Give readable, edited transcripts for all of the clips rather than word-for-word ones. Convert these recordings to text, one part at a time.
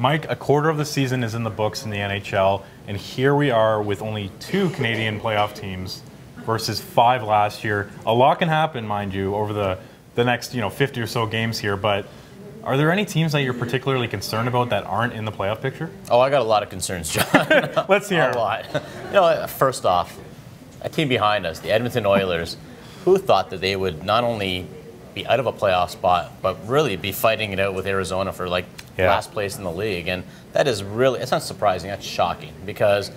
Mike, a quarter of the season is in the books in the NHL, and here we are with only 2 Canadian playoff teams versus 5 last year. A lot can happen, mind you, over the next 50 or so games here, but are there any teams that you're particularly concerned about that aren't in the playoff picture? Oh, I got a lot of concerns, John. Let's hear a lot. First off, a team behind us, the Edmonton Oilers, who thought that they would not only be out of a playoff spot, but really be fighting it out with Arizona for last place in the league. And that is really, it's not surprising, that's shocking, because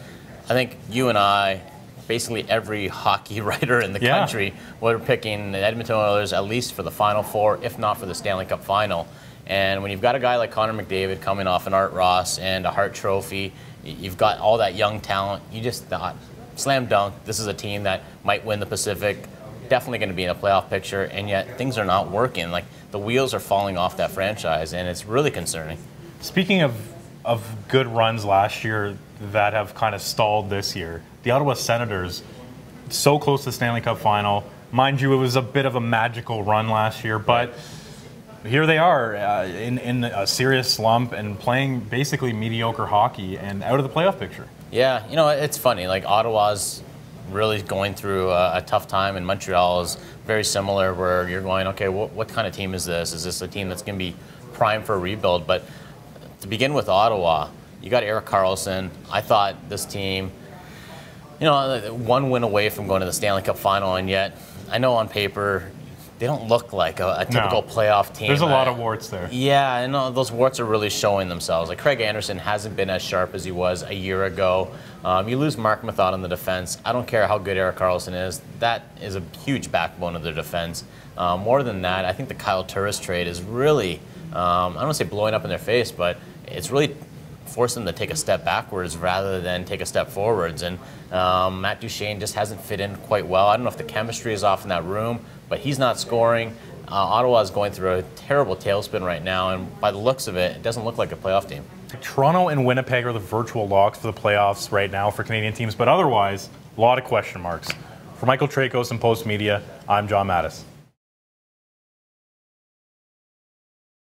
I think you and I, basically every hockey writer in the country, were picking the Edmonton Oilers at least for the Final Four, if not for the Stanley Cup Final. And when you've got a guy like Connor McDavid coming off an Art Ross and a Hart Trophy, you've got all that young talent, you just thought, slam dunk, this is a team that might win the Pacific, definitely going to be in a playoff picture, and yet things are not working. Like, the wheels are falling off that franchise, and it's really concerning. Speaking of good runs last year that have kind of stalled this year, the Ottawa Senators, so close to the Stanley Cup Final. Mind you, it was a bit of a magical run last year, but here they are in a serious slump and playing basically mediocre hockey and out of the playoff picture. Yeah, it's funny. Like, Ottawa's really going through a tough time, and Montreal is very similar, where you're going, okay, what kind of team is this? Is this a team that's going to be primed for a rebuild? But to begin with Ottawa, you got Erik Karlsson. I thought this team, one win away from going to the Stanley Cup Final, and yet I know on paper they don't look like a typical playoff team. There's a lot of warts there. Yeah, and those warts are really showing themselves. Like, Craig Anderson hasn't been as sharp as he was a year ago. You lose Mark Mathot on the defense. I don't care how good Erik Karlsson is. That is a huge backbone of their defense. More than that, I think the Kyle Turris trade is really, I don't want to say blowing up in their face, but it's really forced them to take a step backwards rather than take a step forwards. And Matt Duchene just hasn't fit in quite well. I don't know if the chemistry is off in that room, but he's not scoring. Ottawa is going through a terrible tailspin right now, and by the looks of it, it doesn't look like a playoff team. Toronto and Winnipeg are the virtual locks for the playoffs right now for Canadian teams, but otherwise, a lot of question marks. For Michael Traikos and Post Media, I'm John Matisz.